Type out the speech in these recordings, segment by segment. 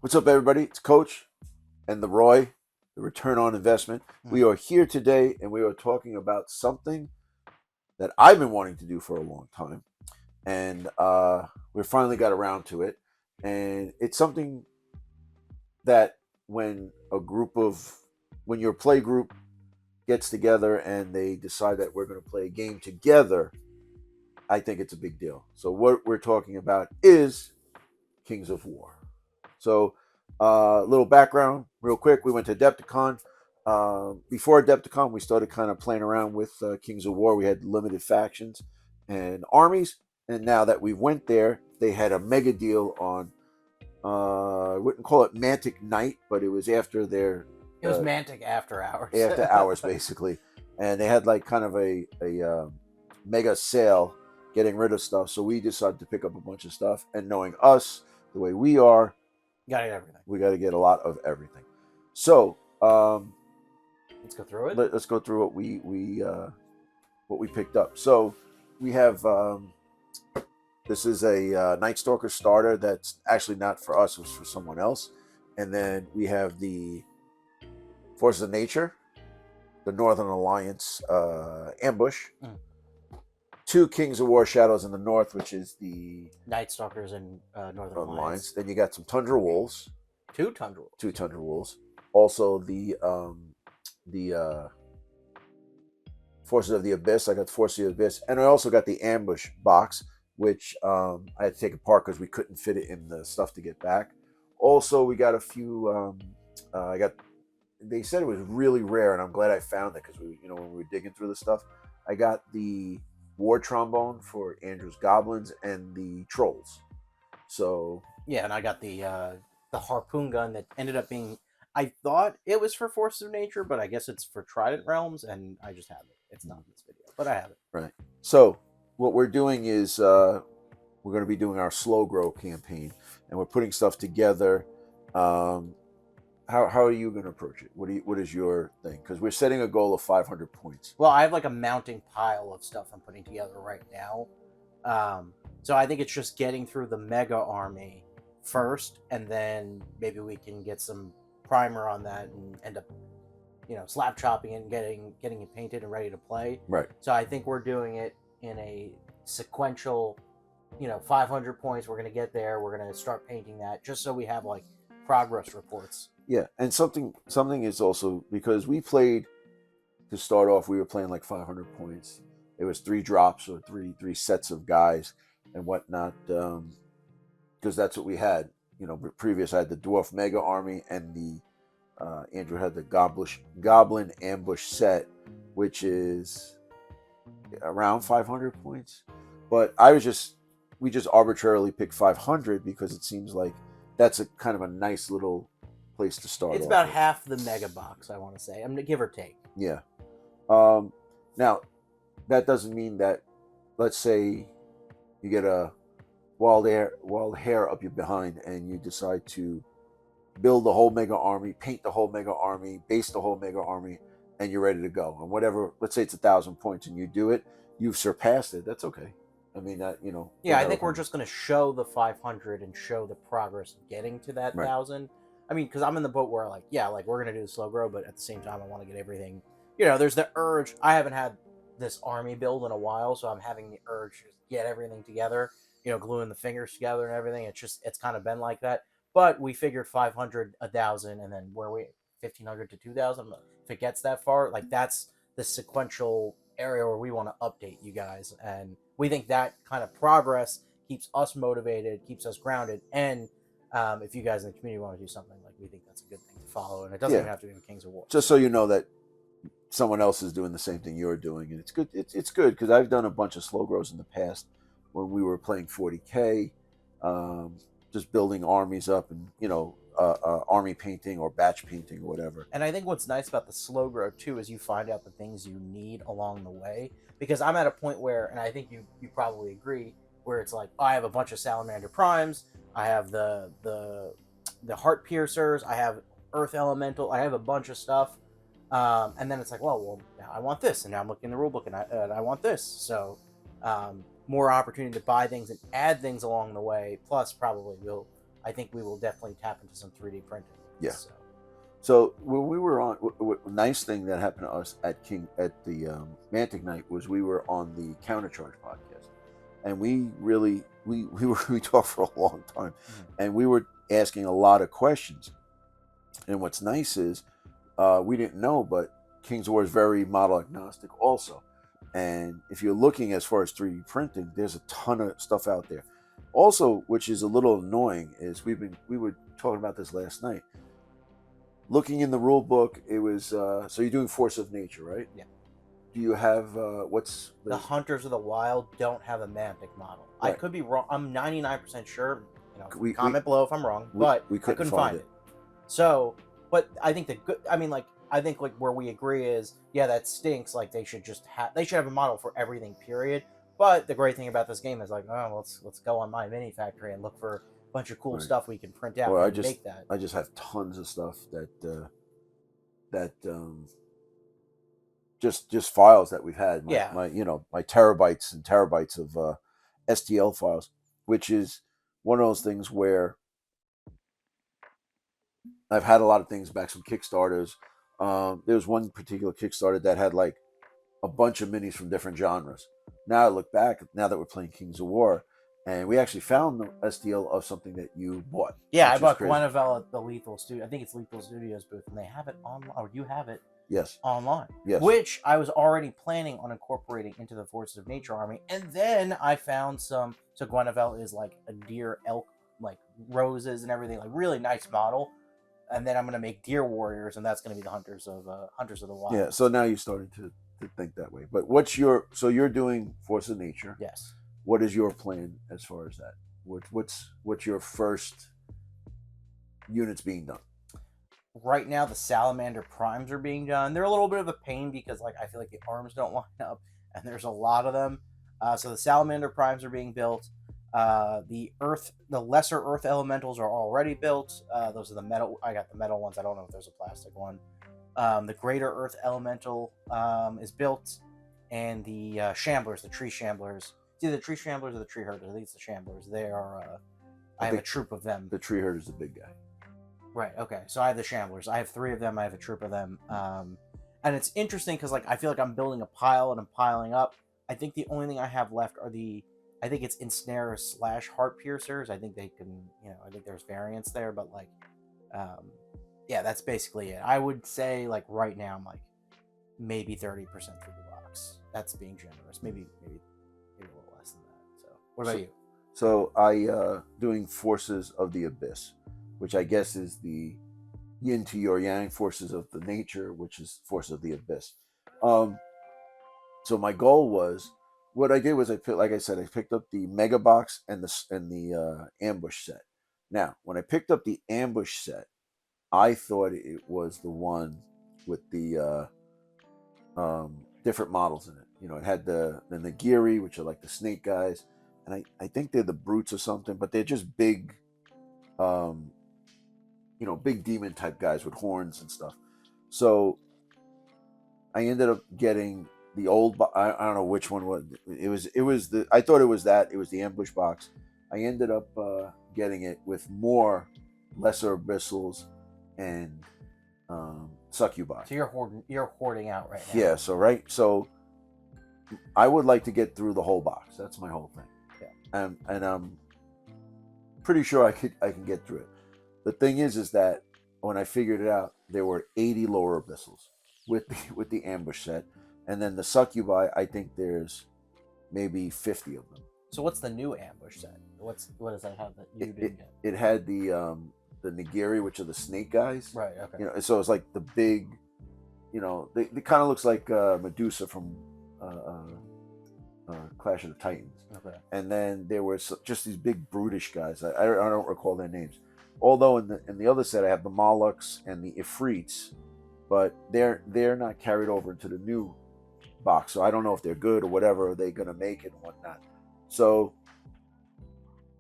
What's up, everybody? It's Coach and the Roy, the return on investment. We are here today and we are talking about something that I've been wanting to do for a long time. And we finally got around to it. And it's something that when when your play group gets together and they decide that we're going to play a game together, I think it's a big deal. So, what we're talking about is Kings of War. So, little background, real quick. We went to Adepticon. Before Adepticon, we started kind of playing around with Kings of War. We had limited factions and armies, and now that we went there, they had a mega deal on. I wouldn't call it Mantic Night, but it was after their It was Mantic after hours. after hours, basically, and they had like kind of a mega sale, getting rid of stuff. So we decided to pick up a bunch of stuff, and knowing us the way we are, Got it, everything. we got to get a lot of everything. So Let's go through it. let's go through what we picked up. So we have this is a Night Stalker starter that's actually not for us; it was for someone else. And then we have the Forces of Nature, the Northern Alliance ambush. Two Kings of War Shadows in the north, which is the Night Stalkers and Northern Alliance. Alliance. Then you got some Tundra Wolves. Two Tundra Wolves. Two Tundra Wolves. Also the Forces of the Abyss. I got the Forces of the Abyss, and I also got the ambush box, which I had to take apart because we couldn't fit it in the stuff to get back. Also, we got a few. I got. They said it was really rare, and I'm glad I found it because when we were digging through the stuff, I got the War Trombone for Andrew's Goblins and the Trolls. So yeah, and I got the harpoon gun that ended up being. I thought it was for Forces of Nature, but I guess it's for Trident Realms, and I just have it. It's not in this video, but I have it. Right. So what we're doing is we're going to be doing our slow grow campaign, and we're putting stuff together. How are you going to approach it? What is your thing? Because we're setting a goal of 500 points. Well, I have like a mounting pile of stuff I'm putting together right now. So I think it's just getting through the mega army first, and then maybe we can get some primer on that and end up, slap chopping and getting it painted and ready to play. Right. So I think we're doing it in a sequential, 500 points. We're going to get there. We're going to start painting that just so we have like progress reports. Yeah, and something is also because we played to start off. We were playing like 500 points. It was 3 drops or three sets of guys and whatnot, because that's what we had. Previous I had the Dwarf Mega Army and the Andrew had the Goblin Ambush set, which is around 500 points. But we just arbitrarily picked 500 because it seems like that's a kind of a nice little place to start. It's about half the mega box, I want to say. I'm gonna give or take. Yeah. Now, that doesn't mean that. Let's say you get a wild hair up your behind, and you decide to build the whole mega army, paint the whole mega army, base the whole mega army, and you're ready to go. And whatever, let's say it's 1,000 points, and you do it, you've surpassed it. That's okay. I mean that Yeah, I think we're just going to show the 500 and show the progress of getting to that 1,000. I mean, because I'm in the boat where we're going to do the slow grow, but at the same time I want to get everything. There's the urge. I haven't had this army build in a while, so I'm having the urge to get everything together. Gluing the fingers together and everything. It's kind of been like that. But we figured 500, 1,000, and then where we 1,500 to 2,000. If it gets that far, that's the sequential area where we want to update you guys, and we think that kind of progress keeps us motivated, keeps us grounded, and if you guys in the community want to do something, we think that's a good thing to follow, and it doesn't even have to be Kings of War. Just so you know that someone else is doing the same thing you're doing, and it's good. It's good because I've done a bunch of slow grows in the past when we were playing 40K, just building armies up and army painting or batch painting or whatever. And I think what's nice about the slow grow too is you find out the things you need along the way. Because I'm at a point where, and I think you probably agree, where it's like, I have a bunch of Salamander Primes, I have the Heart Piercers, I have Earth Elemental, I have a bunch of stuff, and then it's like, well, now I want this, and now I'm looking in the rulebook, and I want this. So more opportunity to buy things and add things along the way. Plus, probably we'll I think we will definitely tap into some 3D printing. Yeah. So. So when we were on, nice thing that happened to us at the Mantic Night was we were on the Countercharge podcast, and we really we talked for a long time, and we were asking a lot of questions. And what's nice is we didn't know, but Kings of War is very model agnostic also. And if you're looking as far as 3D printing, there's a ton of stuff out there. Also, which is a little annoying, is we were talking about this last night. Looking in the rule book, it was so you're doing Force of Nature, right? Yeah. Do you have what's the Hunters of the Wild don't have a Mantic model? Right. I could be wrong. I'm 99% sure. Comment below if I'm wrong, but I couldn't find it. So, but I think I think where we agree is, yeah, that stinks. Like they should have a model for everything, period. But the great thing about this game is let's go on My Mini Factory and look for a bunch of cool stuff we can print out and make that. I just have tons of stuff that just files that we've had. My terabytes and terabytes of STL files, which is one of those things where I've had a lot of things back, some Kickstarters. There was one particular Kickstarter that had like a bunch of minis from different genres. Now I look back, now that we're playing Kings of War, and we actually found the STL of something that you bought. Yeah, I bought Guinevere at the Lethal Studio. I think it's Lethal Studios booth, and they have it online, or you have it online. Yes. Which I was already planning on incorporating into the Forces of Nature army. And then I found some. So Guinevere is like a deer, elk, like roses and everything, like really nice model. And then I'm going to make deer warriors, and that's going to be the Hunters of the Wild. Yeah, so now you're starting to think that way. But so you're doing Force of Nature. Yes. What is your plan as far as that? What's your first units being done? Right now, the Salamander Primes are being done. They're a little bit of a pain because I feel like the arms don't line up, and there's a lot of them. So the Salamander Primes are being built. The lesser Earth Elementals are already built. Those are the metal. I got the metal ones. I don't know if there's a plastic one. The Greater Earth Elemental is built, and the Shamblers, the Tree Shamblers. It's either the Tree Shamblers or the Tree Herders. I think it's the Shamblers. They are. I have a troop of them. The Tree Herder's the big guy. Right. Okay. So I have the Shamblers. I have 3 of them. I have a troop of them. And it's interesting because I feel like I'm building a pile and I'm piling up. I think the only thing I have left are I think it's Ensnarers / Heart Piercers. I think they can, I think there's variants there, but yeah, that's basically it. I would say right now I'm maybe 30% through the box. That's being generous. Maybe a little less than that. So what about you? So I doing Forces of the Abyss, which I guess is the yin to your yang, Forces of the Nature, which is Forces of the Abyss. So my goal was, what I did was I picked up the Mega Box and the Ambush set. Now, when I picked up the Ambush set, I thought it was the one with the different models in it. It had the Nagiri, which are like the snake guys, and I think they're the brutes or something, but they're just big, big demon type guys with horns and stuff. So I ended up getting the old. I don't know which one was. It was the. I thought it was that. It was the Ambush box. I ended up getting it with more lesser abyssals and succubi. So you're hoarding out right now. Yeah. So I would like to get through the whole box. That's my whole thing. Yeah. And I'm pretty sure I can get through it. The thing is that when I figured it out, there were 80 lower abyssals with the Ambush set, and then the succubi, I think there's maybe 50 of them. So what's the new Ambush set? What does that have that you didn't get? It had the Nagiri, which are the snake guys. Right. Okay. So it's like the big, they kind of looks like Medusa from Clash of the Titans. Okay. And then there were just these big brutish guys. I don't recall their names. Although in the other set I have the Molochs and the Ifrits, but they're not carried over into the new box. So I don't know if they're good or whatever. Are they going to make it and whatnot? So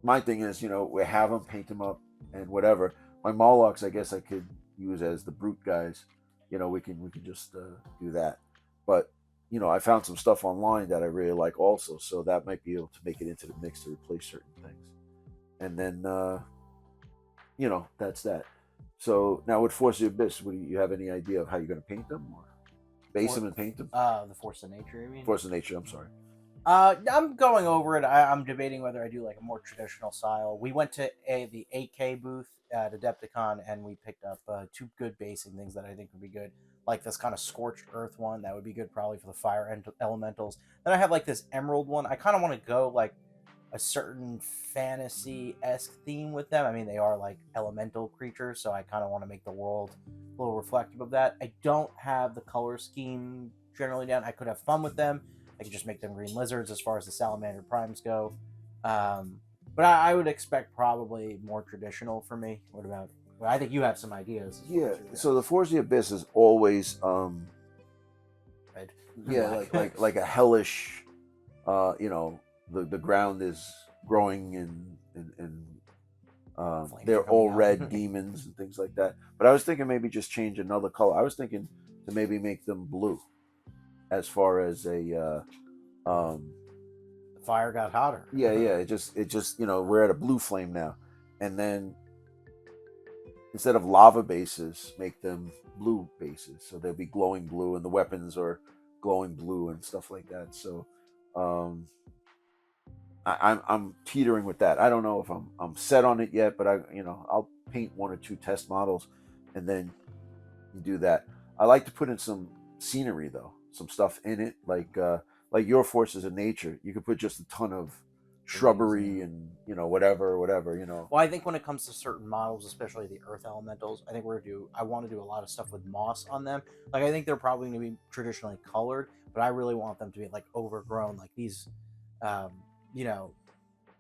my thing is, we have them, paint them up and whatever. My Molochs, I guess I could use as the brute guys. We can just do that. But I found some stuff online that I really like also, so that might be able to make it into the mix to replace certain things. And then that's that. So now with Force of the Abyss, do you have any idea of how you're going to paint them, or base them and paint them? The Force of Nature, you mean? Force of Nature. I'm sorry. I'm going over it. I'm debating whether I do like a more traditional style. We went to the 8K booth at Adepticon, and we picked up 2 good basing things that I think would be good. Like this kind of scorched earth one that would be good probably for the fire elementals. Then I have like this emerald one. I kind of want to go like a certain fantasy-esque theme with them. I mean, they are like elemental creatures, so I kind of want to make the world a little reflective of that. I don't have the color scheme generally down. I could have fun with them. I could just make them green lizards as far as the salamander primes go. But I would expect probably more traditional for me. What about? Well, I think you have some ideas. Yeah. So the Force of the Abyss is always, Red. yeah, like a hellish, the ground is growing and they're all red demons and things like that. But I was thinking maybe just change another color. I was thinking to maybe make them blue, as far as a the fire got hotter. Yeah. It just we're at a blue flame now, and then instead of lava bases, make them blue bases, so they'll be glowing blue, and the weapons are glowing blue and stuff like that. So I'm teetering with that. I don't know if I'm set on it yet, but I'll paint 1 or 2 test models, and then you do that. I like to put in some scenery though, some stuff in it, like your Forces of Nature. You could put just a ton of shrubbery and whatever. Well, I think when it comes to certain models, especially the earth elementals, I think I want to do a lot of stuff with moss on them. Like I think they're probably going to be traditionally colored, but I really want them to be like overgrown. Like these,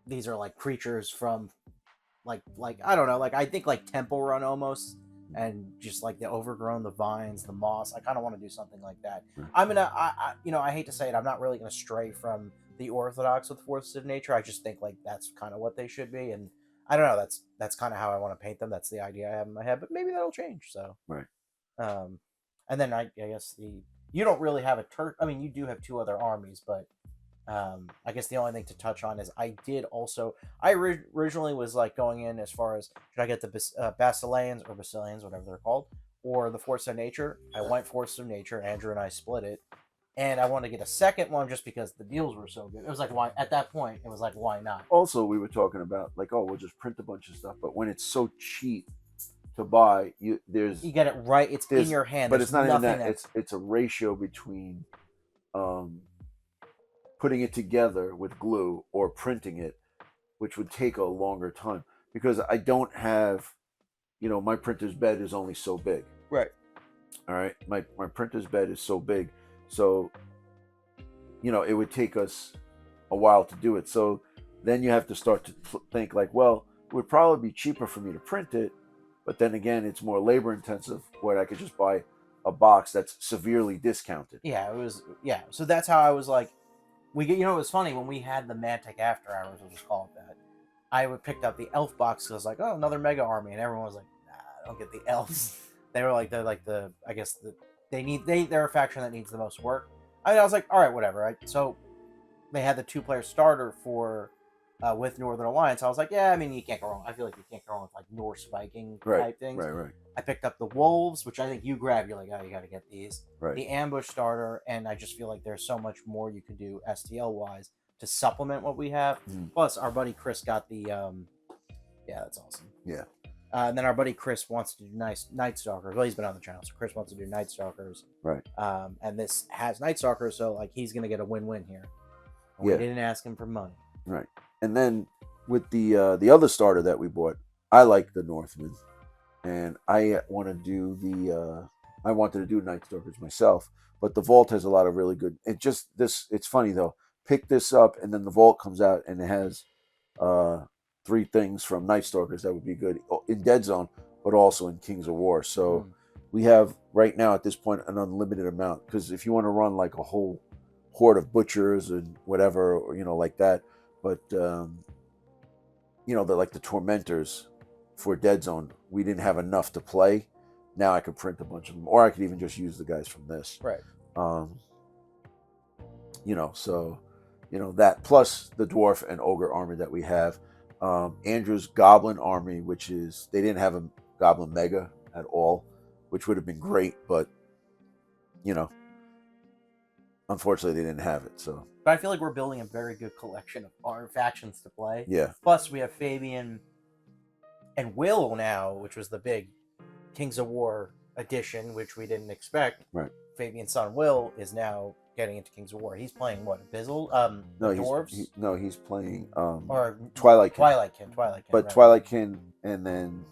these are like creatures from like I don't know, like I think like Temple Run almost, and just like the overgrown, the vines, the moss. I kind of want to do something like that. I hate to say it, I'm not really going to stray from the orthodox with Forces of Nature. I just think like that's kind of what they should be, and I don't know. That's kind of how I want to paint them. That's the idea I have in my head, but maybe that'll change. So right. And then I guess you don't really have a Turk. I mean, you do have 2 other armies, but I guess the only thing to touch on is I originally was like going in as far as should I get the Basileans or Basilians, whatever they're called, or the Force of Nature. I went Force of Nature. Andrew and I split it, and I wanted to get a second one just because the deals were so good. It was like, why at that point it was like, why not? Also, we were talking about like, oh, we'll just print a bunch of stuff, but when it's so cheap to buy, you get it right. It's in your hand, but it's not even that. It's a ratio between putting it together with glue or printing it, which would take a longer time, because I don't have, my printer's bed is only so big. Right. All right. My printer's bed is so big. So, it would take us a while to do it. So then you have to start to think like, well, it would probably be cheaper for me to print it. But then again, it's more labor intensive, where I could just buy a box that's severely discounted. Yeah, it was. Yeah. So that's how I was like, it was funny when we had the Mantic After Hours, we'll just call it that. I picked up the elf box because I was like, oh, another mega army, and everyone was like, nah, I don't get the elves. They were like, they're a faction that needs the most work. I was like, all right, whatever. Right? So they had the 2-player starter for with Northern Alliance. I was like, yeah, I mean, you can't go wrong. I feel like you can't go wrong with like Norse Viking type things. Right. I picked up the Wolves, which I think you grabbed. You're like, oh, you got to get these. Right. The Ambush starter, and I just feel like there's so much more you could do STL wise to supplement what we have. Plus, our buddy Chris got the. Yeah, that's awesome. Yeah. And then our buddy Chris wants to do Night Stalkers. Well, he's been on the channel, so Chris wants to do Night Stalkers. Right. And this has Night Stalkers, so like he's gonna get a win-win here. We didn't ask him for money. Right. And then with the other starter that we bought, I like the Northman, and I wanted to do Night Stalkers myself, but the Vault has a lot of really good. It's funny though. Pick this up, and then the Vault comes out, and it has 3 things from Night Stalkers that would be good in Dead Zone, but also in Kings of War. So we have right now at this point an unlimited amount, because if you want to run like a whole horde of butchers and whatever, or, like that, but like the Tormentors for Dead Zone, we didn't have enough to play. Now I could print a bunch of them, or I could even just use the guys from this. Right. So that plus the Dwarf and Ogre army that we have. Andrew's Goblin Army, which is they didn't have a Goblin Mega at all, which would have been great, but you know, unfortunately they didn't have it. So But I feel like we're building a very good collection of our factions to play. yeah, Plus, we have Fabian and Will now, which was the big Kings of War edition, which we didn't expect. right. Fabian's son Will is now getting into Kings of War. He's playing what, Abyssal? No, the dwarves? he's playing Or Twilight Kin. Twilight Kin. But right. Twilight Kin, and then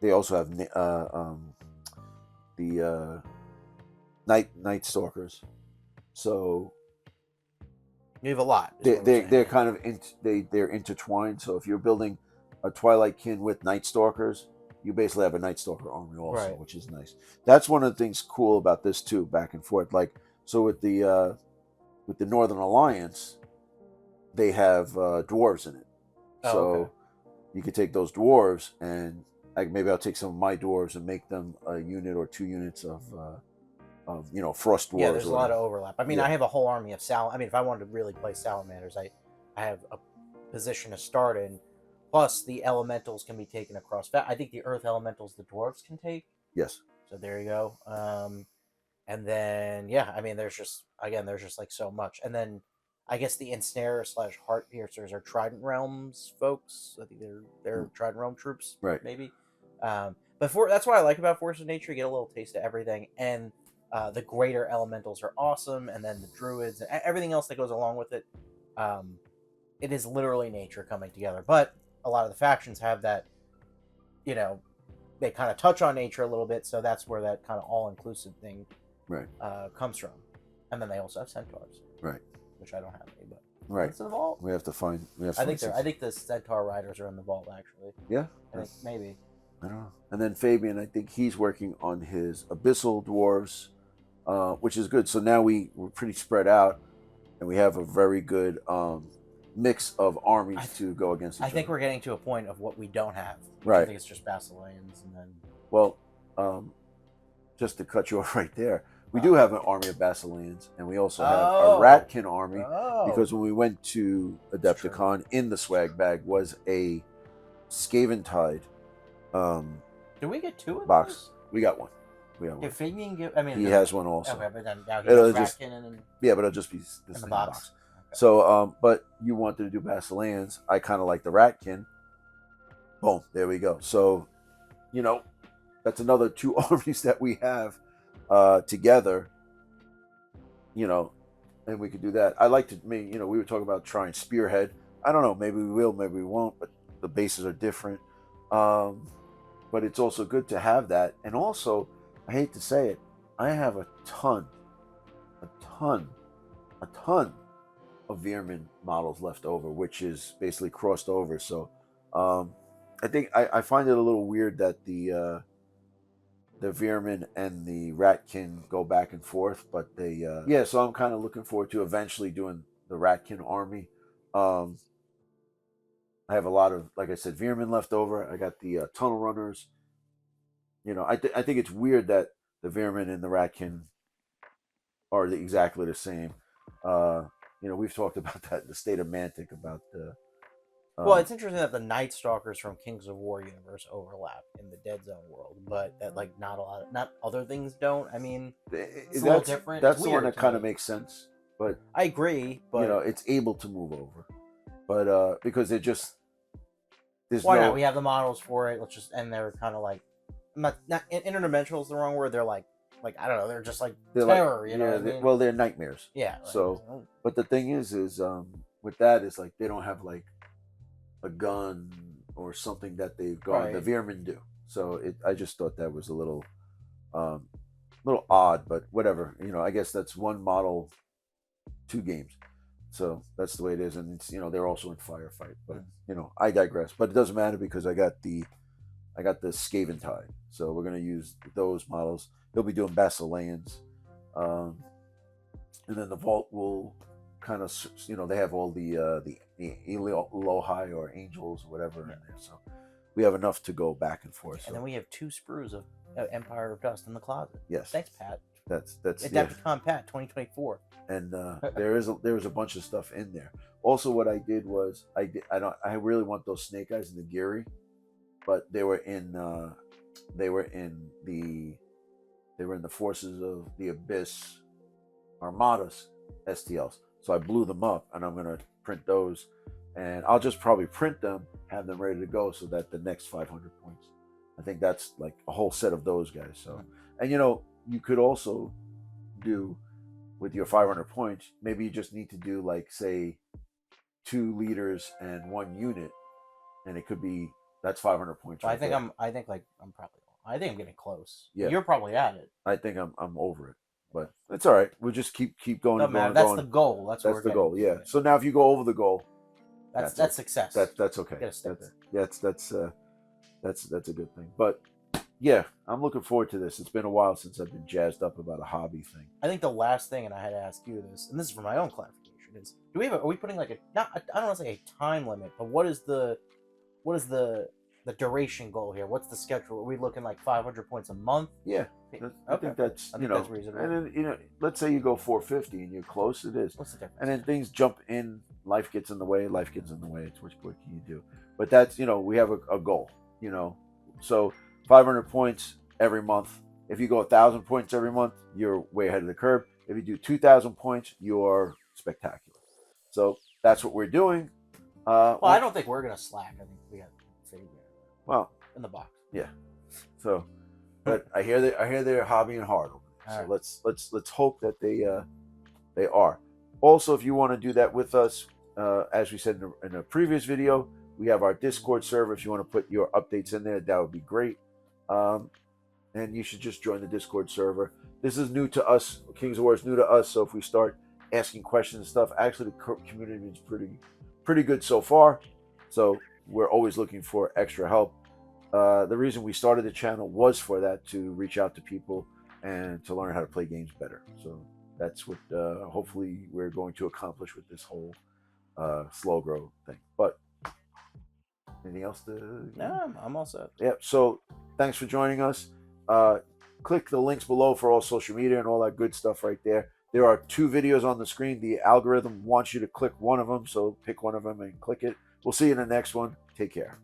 they also have the Night Stalkers. So You have a lot. they're kind of they're intertwined. So if you're building a Twilight Kin with Night Stalkers, you basically have a Night Stalker army also, Right. which is nice. That's one of the things cool about this too, back and forth. Like so with the Northern Alliance, they have dwarves in it. So okay. you could take those dwarves and maybe I'll take some of my dwarves and make them a unit or 2 units of frost dwarves. Yeah, there's a lot of overlap. I mean, Yeah. I have a whole army of I mean, if I wanted to really play salamanders, I have a position to start in. Plus, the elementals can be taken across. I think the earth elementals the dwarves can take. Yes. So there you go. And then yeah, I mean, there's just like so much. And then I guess the ensnare / heart piercers are Trident Realms folks. I think they're Trident Realm troops, Right. Maybe. But that's what I like about Force of Nature. You get a little taste of everything, and the greater elementals are awesome, and then the druids and everything else that goes along with it. It is literally nature coming together. But a lot of the factions have that, they kind of touch on nature a little bit, so that's where that kind of all-inclusive thing Right. comes from. And then they also have centaurs, Right. which I don't have any, but Right. it's in the vault. We have to find. I think the centaur riders are in the vault actually. Yeah. I think maybe. I don't know. And then Fabian, I think he's working on his abyssal dwarves, which is good. So now we're pretty spread out, and we have a very good mix of armies to go against each other. I think we're getting to a point of what we don't have. Right. I think it's just Basileans, and then. Well, just to cut you off right there, we do have an army of Basileans, and we also have a Ratkin army, because when we went to Adepticon, in the swag bag was a Scaventide Did we get 2 of box. those? We got one. Did Fabian give? I mean, he has one also. Okay, but then now he It'll has just- Ratkin and Yeah, but it'll just be this in thing the in box. Okay. So, but you wanted to do Basileans. I kind of like the Ratkin. Boom, there we go. So, that's another 2 armies that we have together. And we could do that. I like to. We were talking about trying Spearhead. I don't know. Maybe we will. Maybe we won't. But the bases are different. But it's also good to have that. And also, I hate to say it, I have a ton of Veerman models left over, which is basically crossed over. So I think I find it a little weird that the Veerman and the Ratkin go back and forth, but they so I'm kind of looking forward to eventually doing the Ratkin army. I have a lot of, like I said, Veerman left over. I got the Tunnel Runners. I think it's weird that the Veerman and the Ratkin are exactly the same. We've talked about that in the State of Mantic about the. Well, it's interesting that the Night Stalkers from Kings of War universe overlap in the Dead Zone world, but that not other things don't. I mean, it's a little different. That's the one that kind of makes sense, but I agree. But it's able to move over, but because they're just why not? We have the models for it. And they're kind of like not interdimensional is the wrong word. They're like I don't know. They're just like terror. What I mean? Well, they're nightmares. Yeah. So, but the thing is with that is like they don't have like a gun or something that they've gone. Right. The Veermen do. So I just thought that was a little odd, but whatever. I guess that's one model, two games. So that's the way it is, and it's they're also in Firefight. But I digress. But it doesn't matter because I got the Scaventide. So we're gonna use those models. He'll be doing Basileans, and then the Vault will kind of they have all the Elohi or angels or whatever in there. So we have enough to go back and forth. And then we have 2 sprues of Empire of Dust in the closet. Yes. Thanks, Pat. That's Adepticon Pat 2024. And there was a bunch of stuff in there. Also, what I did was I really want those snake eyes in the Geary, but they were in the Forces of the Abyss Armadas STLs. So I blew them up, and I'm gonna print those, and I'll just probably print them, have them ready to go, so that the next 500 points. I think that's like a whole set of those guys. So, and you could also do with your 500 points. Maybe you just need to do like say 2 leaders and 1 unit, and it could be that's 500 points. Right, I think I'm getting close. Yeah, you're probably at it. I think I'm over it, but it's all right. We'll just keep going. That's the goal. That's the goal. Yeah. So now if you go over the goal, that's success. That's okay. Get a sticker. That's a good thing. But yeah, I'm looking forward to this. It's been a while since I've been jazzed up about a hobby thing. I think the last thing, and I had to ask you this, and this is for my own clarification, is are we putting like I don't want to say a time limit, but what is the duration goal here? What's the schedule? Are we looking like 500 points a month? Yeah. I think that's that's reasonable. And then let's say you go 450 and you're close. It is. What's the difference? And then things jump in. Life gets in the way. It's what can you do? But that's we have a goal. So 500 points every month. If you go 1,000 points every month, you're way ahead of the curve. If you do 2,000 points, you're spectacular. So that's what we're doing. Well, I don't think we're gonna slack. I think we have to figure it out. Well, in the box. Yeah. So, but I hear they're hobbying hard over there. So let's hope that they are. Also, if you want to do that with us, as we said in a previous video, we have our Discord server. If you want to put your updates in there, that would be great. And you should just join the Discord server. This is new to us. Kings of War is new to us. So if we start asking questions and stuff, actually the community is pretty good so far. So we're always looking for extra help. The reason we started the channel was for that, to reach out to people and to learn how to play games better. So that's what hopefully we're going to accomplish with this whole slow grow thing. But anything else to? No, I'm all set. Yep. So thanks for joining us. Click the links below for all social media and all that good stuff right there. There are 2 videos on the screen. The algorithm wants you to click one of them, so pick one of them and click it. We'll see you in the next one. Take care.